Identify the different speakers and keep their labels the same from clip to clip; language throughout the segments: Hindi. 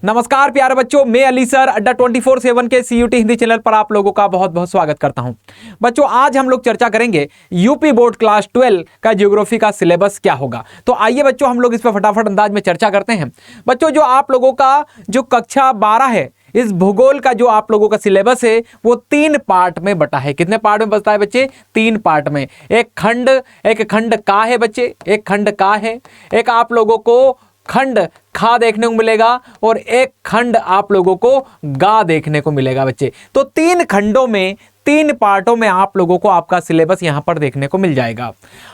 Speaker 1: नमस्कार प्यारे बच्चों, मैं अली सर अड्डा 24/7 के CUT हिंदी चैनल पर आप लोगों का बहुत बहुत स्वागत करता हूं। बच्चों, आज हम लोग चर्चा करेंगे यूपी बोर्ड क्लास 12 का ज्योग्राफी का सिलेबस क्या होगा। तो आइए बच्चों, हम लोग इस पर फटाफट अंदाज में चर्चा करते हैं। बच्चों, जो आप लोगों का जो कक्षा 12 है, इस भूगोल का जो आप लोगों का सिलेबस है वो 3 पार्ट में बटा है। कितने पार्ट में बटा है बच्चे? 3 पार्ट में। एक खंड का है बच्चे, एक खंड का है, एक आप लोगों को खंड खा देखने को मिलेगा और एक खंड आप लोगों को गा देखने को मिलेगा बच्चे। तो 3 खंडों में 3 पार्टों में आप लोगों को आपका सिलेबस यहां पर देखने को मिल जाएगा।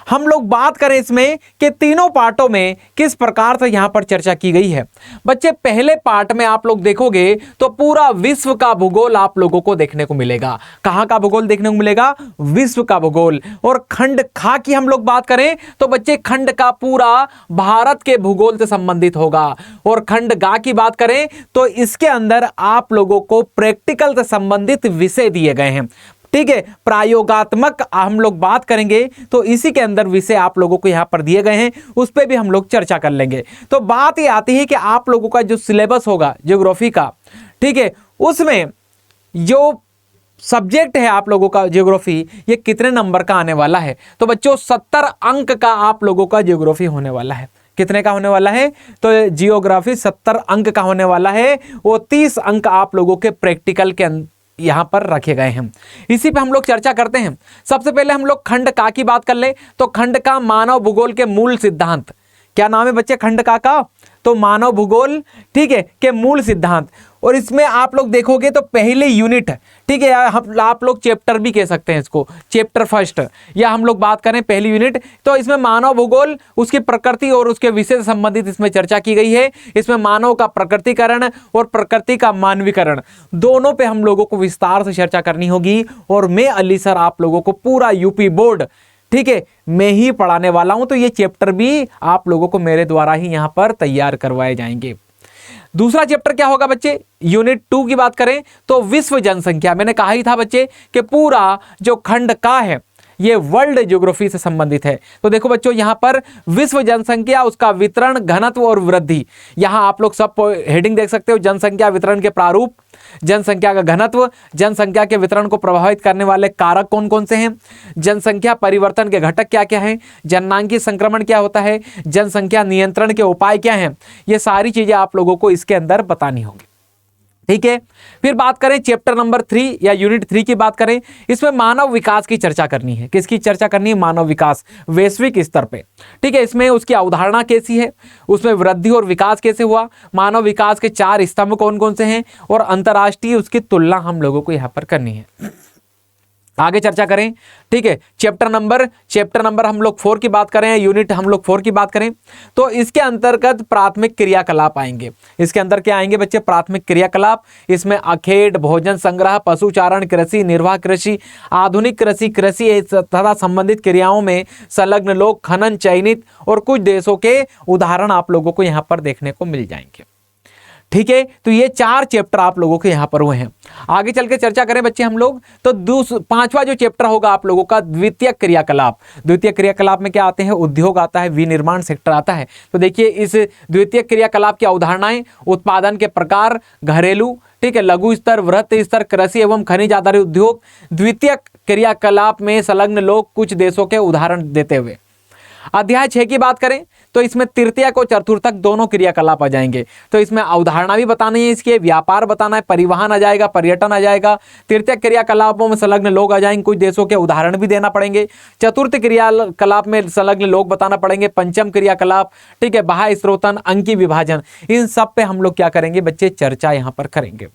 Speaker 1: हम लोग बात करें इसमें कि तीनों पार्टों में किस प्रकार से यहां पर चर्चा की गई है। बच्चे, पहले पार्ट में आप लोग देखोगे तो पूरा विश्व का भूगोल आप लोगों को देखने को मिलेगा। कहां का भूगोल देखने को मिलेगा? विश्व का भूगोल। और खंड खा की हम लोग बात करें तो बच्चे खंड का पूरा भारत के भूगोल से संबंधित होगा। और खंड गा की बात करें तो इसके अंदर आप लोगों को प्रैक्टिकल से संबंधित विषय दिए गए हैं। ठीक है, प्रायोगात्मक हम लोग बात करेंगे तो इसी के अंदर विषय आप लोगों को यहां पर दिए गए हैं, उस पर भी हम लोग चर्चा कर लेंगे। तो बात ये आती है कि आप लोगों का जो सिलेबस होगा ज्योग्राफी का, ठीक है, उसमें जो सब्जेक्ट है आप लोगों का ज्योग्राफी, ये कितने नंबर का आने वाला है। तो बच्चों, 70 अंक का आप लोगों का ज्योग्राफी होने वाला है। कितने का होने वाला है? तो जियोग्राफी 70 अंक का होने वाला है। वो 30 अंक आप लोगों के प्रैक्टिकल के यहां पर रखे गए हैं। इसी पे हम लोग चर्चा करते हैं। सबसे पहले हम लोग खंड का की बात कर ले तो खंड का मानव भूगोल के मूल सिद्धांत। क्या नाम है बच्चे खंड का? तो मानव भूगोल, ठीक है, के मूल सिद्धांत। और इसमें आप लोग देखोगे तो पहली यूनिट, ठीक है, आप लोग चैप्टर भी कह सकते हैं इसको, चैप्टर फर्स्ट, या हम लोग बात करें पहली यूनिट, तो इसमें मानव भूगोल, उसकी प्रकृति और उसके विषय से संबंधित इसमें चर्चा की गई है। इसमें मानव का प्रकृतिकरण और प्रकृति का मानवीकरण, दोनों पे हम लोगों को विस्तार से चर्चा करनी होगी। और मैं अली सर आप लोगों को पूरा यूपी बोर्ड, ठीक है, मैं ही पढ़ाने वाला हूं। तो ये चैप्टर भी आप लोगों को मेरे द्वारा ही यहां पर तैयार करवाए जाएंगे। दूसरा चैप्टर क्या होगा बच्चे? यूनिट 2 की बात करें तो विश्व जनसंख्या। मैंने कहा ही था बच्चे कि पूरा जो खंड का है ये वर्ल्ड ज्योग्राफी से संबंधित है। तो देखो बच्चों, यहां पर विश्व जनसंख्या, उसका वितरण, घनत्व और वृद्धि, यहां आप लोग सब हेडिंग देख सकते हो। जनसंख्या वितरण के प्रारूप, जनसंख्या का घनत्व, जनसंख्या के वितरण को प्रभावित करने वाले कारक कौन कौन से हैं, जनसंख्या परिवर्तन के घटक क्या क्या हैं, जननांगीय संक्रमण क्या होता है, जनसंख्या नियंत्रण के उपाय क्या हैं, ये सारी चीजें आप लोगों को इसके अंदर बतानी होंगी। ठीक है, फिर बात करें चैप्टर नंबर 3 या यूनिट 3 की बात करें, इसमें मानव विकास की चर्चा करनी है। किसकी चर्चा करनी है? मानव विकास वैश्विक स्तर पे। ठीक है, इसमें उसकी अवधारणा कैसी है, उसमें वृद्धि और विकास कैसे हुआ, मानव विकास के 4 स्तंभ कौन कौन से हैं, और अंतरराष्ट्रीय उसकी तुलना हम लोगों को यहां पर करनी है। आगे चर्चा करें, ठीक है, चैप्टर नंबर हम लोग 4 की बात करें, यूनिट हम लोग 4 की बात करें तो इसके अंतर्गत प्राथमिक क्रियाकलाप आएंगे। इसके अंदर क्या आएंगे बच्चे? प्राथमिक क्रियाकलाप। इसमें अखेट, भोजन संग्रह, पशुचारण, कृषि, निर्वाह कृषि, आधुनिक कृषि, कृषि तथा संबंधित क्रियाओं में संलग्न लोग, खनन, चयनित और कुछ देशों के उदाहरण आप लोगों को यहाँ पर देखने को मिल जाएंगे। ठीक है, तो ये 4 चैप्टर आप लोगों के यहां पर हुए हैं। आगे चल के चर्चा करें बच्चे हम लोग तो 5वां जो चैप्टर होगा आप लोगों का द्वितीय क्रियाकलाप। द्वितीय क्रियाकलाप में क्या आते हैं? उद्योग आता है, विनिर्माण सेक्टर आता है। तो देखिए, इस द्वितीय क्रियाकलाप की अवधारणाएं, उत्पादन के प्रकार, घरेलू, ठीक है, लघु स्तर, वृहत स्तर, कृषि एवं खनिज आधारित उद्योग, द्वितीय क्रियाकलाप में संलग्न लोग, कुछ देशों के उदाहरण देते हुए। अध्याय 6 की बात करें तो इसमें तृतीयक और चतुर्थक दोनों क्रियाकलाप आ जाएंगे। तो इसमें अवधारणा भी बतानी है, इसके व्यापार बताना है, परिवहन आ जाएगा, पर्यटन आ जाएगा, तृतीयक क्रियाकलापों में संलग्न लोग आ जाएंगे, कुछ देशों के उदाहरण भी देना पड़ेंगे, चतुर्थ क्रियाकलाप में संलग्न लोग बताना पड़ेंगे, पंचम क्रियाकलाप, ठीक है, बाह्य स्रोतन, अंकी विभाजन, इन सब पे हम लोग क्या करेंगे बच्चे? चर्चा यहां पर करेंगे।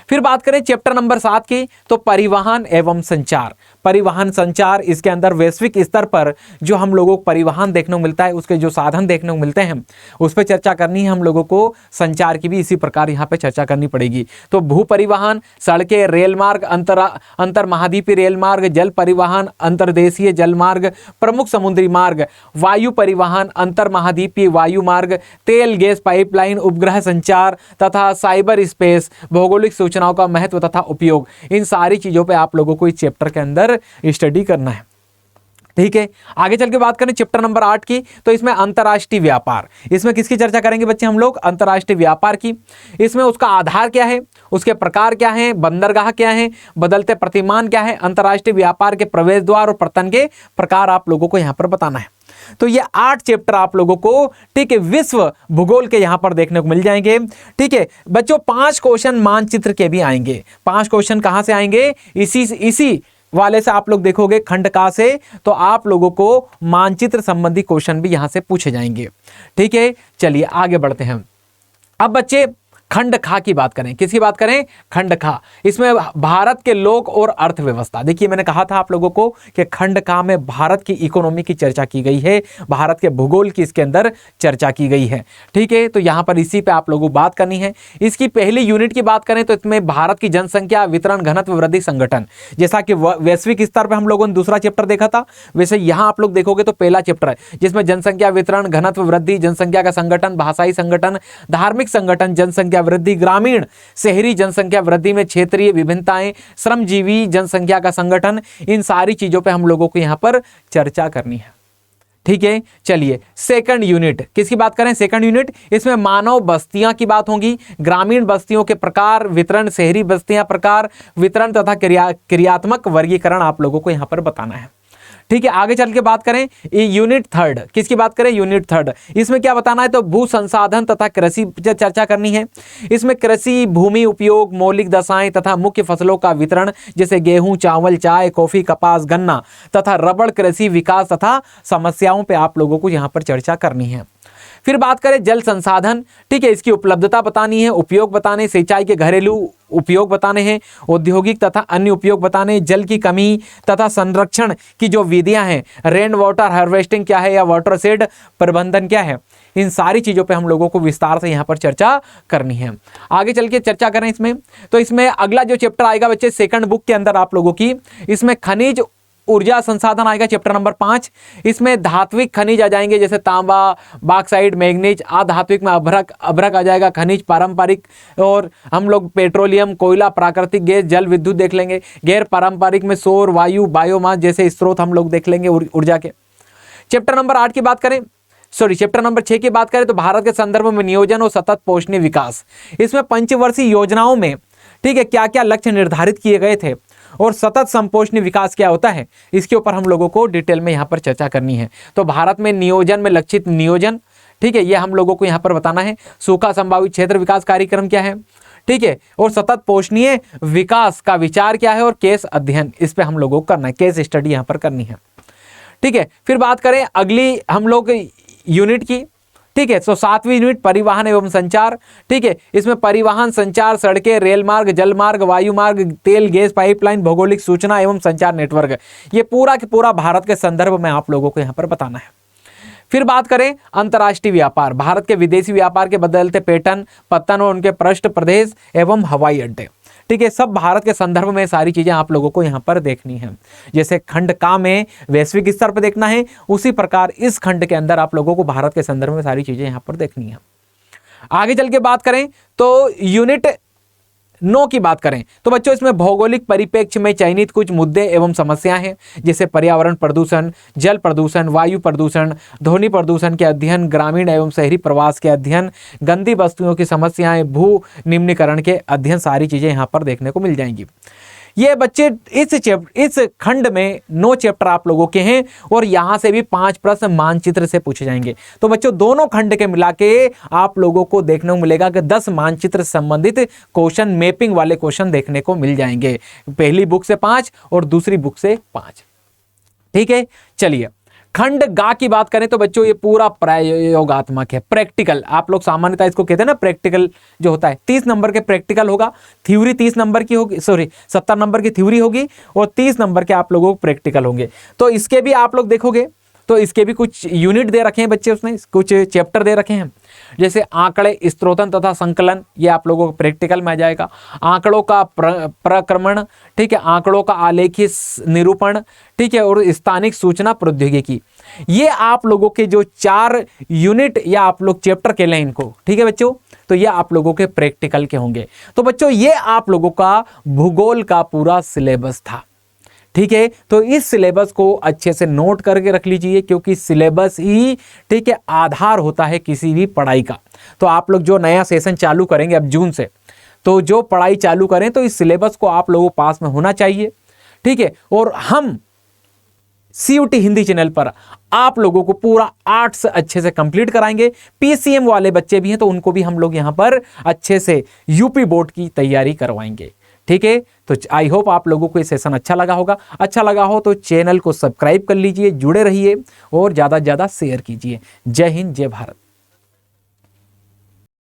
Speaker 1: फिर बात करें चैप्टर नंबर 7 की तो परिवहन एवं संचार। परिवहन संचार, इसके अंदर वैश्विक स्तर पर जो हम लोगों को परिवहन देखने को मिलता है, उसके जो साधन देखने को मिलते हैं, उस पर चर्चा करनी है हम लोगों को। संचार की भी इसी प्रकार यहाँ पे चर्चा करनी पड़ेगी। तो भू परिवहन, सड़कें, रेल मार्ग, अंतर महाद्वीपीय रेल मार्ग, जल परिवहन, अंतर्देशीय जल मार्ग, प्रमुख समुद्री मार्ग, वायु परिवहन, अंतर महाद्वीपीय वायु मार्ग, तेल गैस पाइपलाइन, उपग्रह संचार तथा साइबर स्पेस, भौगोलिक सूचनाओं का महत्व तथा उपयोग, इन सारी चीजों पे आप लोगों को इस चैप्टर के अंदर स्टडी करना है। ठीक है, आगे चल के बात करें चैप्टर नंबर 8 की, तो इसमें अंतर्राष्ट्रीय व्यापार, इसमें किसकी चर्चा करेंगे बच्चे हम लोग, अंतर्राष्ट्रीय व्यापार की। इसमें उसका आधार क्या है, उसके प्रकार क्या है, बंदरगाह क्या है, बदलते प्रतिमान क्या है, अंतर्राष्ट्रीय व्यापार के प्रवेश द्वार और पतन के प्रकार आप लोगों को यहां पर बताना है। तो ये 8 चैप्टर आप लोगों को, ठीक है, विश्व भूगोल के यहां पर देखने को मिल जाएंगे। ठीक है बच्चों, 5 क्वेश्चन मानचित्र के भी आएंगे। 5 क्वेश्चन कहां से आएंगे, इसी वाले से आप लोग देखोगे खंड का से, तो आप लोगों को मानचित्र संबंधी क्वेश्चन भी यहां से पूछे जाएंगे। ठीक है, चलिए आगे बढ़ते हैं। अब बच्चे खंड खा की बात करें, किसकी बात करें, खंड खा। इसमें भारत के लोक और अर्थव्यवस्था, देखिए मैंने कहा था आप लोगों को कि खंड खा में भारत की इकोनॉमी की चर्चा की गई है, भारत के भूगोल की इसके अंदर चर्चा की गई है। ठीक है, तो यहां पर इसी पे आप लोगों को बात करनी है। इसकी पहली यूनिट की बात करें तो इसमें भारत की जनसंख्या वितरण घनत्व वृद्धि संगठन, जैसा कि वैश्विक स्तर पर हम लोगों ने दूसरा चैप्टर देखा था, वैसे यहां आप लोग देखोगे तो पहला चैप्टर है जिसमें जनसंख्या वितरण घनत्व वृद्धि, जनसंख्या का संगठन, भाषाई संगठन, धार्मिक संगठन, जनसंख्या वृद्धि, ग्रामीण शहरी जनसंख्या वृद्धि में क्षेत्रीय विभिन्नताएं, श्रमजीवी जनसंख्या का संगठन, इन सारी चीजों पे हम लोगों को यहां पर चर्चा करनी है। ठीक है, चलिए सेकंड यूनिट, किसकी बात करें, सेकंड यूनिट, इसमें मानव बस्तियां की बात होगी, ग्रामीण बस्तियों के प्रकार वितरण, शहरी बस्तियां प्रकार वितरण तथा क्रियात्मक वर्गीकरण आप लोगों को यहां पर बताना है। ठीक है, आगे चल के बात करें यूनिट थर्ड, किसकी बात करें, यूनिट थर्ड, इसमें क्या बताना है, तो भू संसाधन तथा कृषि चर्चा करनी है। इसमें कृषि भूमि उपयोग, मौलिक दशाएं तथा मुख्य फसलों का वितरण, जैसे गेहूं, चावल, चाय, कॉफी, कपास, गन्ना तथा रबड़, कृषि विकास तथा समस्याओं पे आप लोगों को यहां पर चर्चा करनी है। फिर बात करें जल संसाधन, ठीक है, इसकी उपलब्धता बतानी है, उपयोग बताने, सिंचाई के घरेलू उपयोग बताने हैं, औद्योगिक तथा अन्य उपयोग बताने, जल की कमी तथा संरक्षण की जो विधियां हैं, रेन वाटर हार्वेस्टिंग क्या है या वाटर शेड प्रबंधन क्या है, इन सारी चीजों पे हम लोगों को विस्तार से यहाँ पर चर्चा करनी है। आगे चल के चर्चा करें इसमें, तो इसमें अगला जो चैप्टर आएगा बच्चे सेकंड बुक के अंदर आप लोगों की, इसमें खनिज ऊर्जा संसाधन आएगा चैप्टर नंबर 5। इसमें धात्विक खनिज आ जाएंगे, जैसे तांबा, बॉक्साइट, मैग्नीज। अधात्विक में अभ्रक आ जाएगा, खनिज पारंपरिक, और हम लोग पेट्रोलियम, कोयला, प्राकृतिक गैस, जल विद्युत देख लेंगे। गैर पारंपरिक में सौर, वायु, बायोमास जैसे स्रोत हम लोग देख लेंगे ऊर्जा के। चैप्टर नंबर 8 की बात करें, चैप्टर नंबर 6 की बात करें तो भारत के संदर्भ में नियोजन और सतत पोषणीय विकास। इसमें पंचवर्षीय योजनाओं में, ठीक है, क्या क्या लक्ष्य निर्धारित किए गए थे और सतत संपोषणीय विकास क्या होता है, इसके ऊपर हम लोगों को डिटेल में यहां पर चर्चा करनी है। तो भारत में नियोजन में लक्षित नियोजन, ठीक है, ये हम लोगों को यहां पर बताना है। सूखा संभावित क्षेत्र विकास कार्यक्रम क्या है, ठीक है, और सतत पोषणीय विकास का विचार क्या है, और केस अध्ययन, इस पे हम लोगों को करना है, केस स्टडी यहां पर करनी है। ठीक है, फिर बात करें अगली हम लोग यूनिट की, ठीक है, तो 7वीं यूनिट परिवहन एवं संचार। ठीक है, इसमें परिवहन, संचार, सड़कें, रेल मार्ग, जल मार्ग, वायु मार्ग, तेल गैस पाइपलाइन, भौगोलिक सूचना एवं संचार नेटवर्क, ये पूरा के पूरा भारत के संदर्भ में आप लोगों को यहां पर बताना है। फिर बात करें अंतर्राष्ट्रीय व्यापार, भारत के विदेशी व्यापार के बदलते पैटर्न, पतन और उनके पृष्ठ प्रदेश एवं हवाई अड्डे। ठीक है, सब भारत के संदर्भ में सारी चीजें आप लोगों को यहाँ पर देखनी है। जैसे खंड का में वैश्विक स्तर पर देखना है, उसी प्रकार इस खंड के अंदर आप लोगों को भारत के संदर्भ में सारी चीजें यहाँ पर देखनी है। आगे चल के बात करें तो यूनिट 9 की बात करें तो बच्चों इसमें भौगोलिक परिप्रेक्ष्य में चयनित कुछ मुद्दे एवं समस्याएं हैं, जैसे पर्यावरण प्रदूषण, जल प्रदूषण, वायु प्रदूषण, ध्वनि प्रदूषण के अध्ययन, ग्रामीण एवं शहरी प्रवास के अध्ययन, गंदी वस्तुओं की समस्याएं, भू निम्नीकरण के अध्ययन, सारी चीजें यहाँ पर देखने को मिल जाएंगी। ये बच्चे इस खंड में 9 चैप्टर आप लोगों के हैं और यहां से भी 5 प्रश्न मानचित्र से पूछे जाएंगे। तो बच्चों दोनों खंड के मिला के आप लोगों को देखने को मिलेगा कि 10 मानचित्र संबंधित क्वेश्चन, मैपिंग वाले क्वेश्चन देखने को मिल जाएंगे, पहली बुक से 5 और दूसरी बुक से 5। ठीक है, चलिए खंड गा की बात करें तो बच्चों ये पूरा प्रयोगात्मक है, प्रैक्टिकल। आप लोग सामान्यतः इसको कहते हैं ना, प्रैक्टिकल जो होता है 30 नंबर के प्रैक्टिकल होगा, थ्योरी 30 नंबर की होगी, 70 नंबर की थ्योरी होगी और 30 नंबर के आप लोगों को प्रैक्टिकल होंगे। तो इसके भी आप लोग देखोगे तो इसके भी कुछ यूनिट दे रखे हैं बच्चे, उसने कुछ चैप्टर दे रखे हैं, जैसे आंकड़े, स्त्रोतन तथा संकलन, ये आप लोगों को प्रैक्टिकल में आ जाएगा। आंकड़ों का प्रक्रमण, ठीक है, आंकड़ों का आलेखी निरूपण, ठीक है, और स्थानिक सूचना प्रौद्योगिकी, ये आप लोगों के जो 4 यूनिट या आप लोग चैप्टर के लें इनको, ठीक है बच्चों, तो ये आप लोगों के प्रैक्टिकल के होंगे। तो बच्चों ये आप लोगों का भूगोल का पूरा सिलेबस था। ठीक है, तो इस सिलेबस को अच्छे से नोट करके रख लीजिए, क्योंकि सिलेबस ही ठीक है आधार होता है किसी भी पढ़ाई का। तो आप लोग जो नया सेशन चालू करेंगे अब जून से, तो जो पढ़ाई चालू करें तो इस सिलेबस को आप लोगों को पास में होना चाहिए। ठीक है, और हम सीयूटी हिंदी चैनल पर आप लोगों को पूरा आर्ट्स अच्छे से कंप्लीट कराएंगे। पीसीएम वाले बच्चे भी हैं तो उनको भी हम लोग यहां पर अच्छे से यूपी बोर्ड की तैयारी करवाएंगे। ठीक है, तो आई होप आप लोगों को ये सेशन अच्छा लगा होगा। अच्छा लगा हो तो चैनल को सब्सक्राइब कर लीजिए, जुड़े रहिए और ज़्यादा से ज़्यादा शेयर कीजिए। जय हिंद, जय भारत।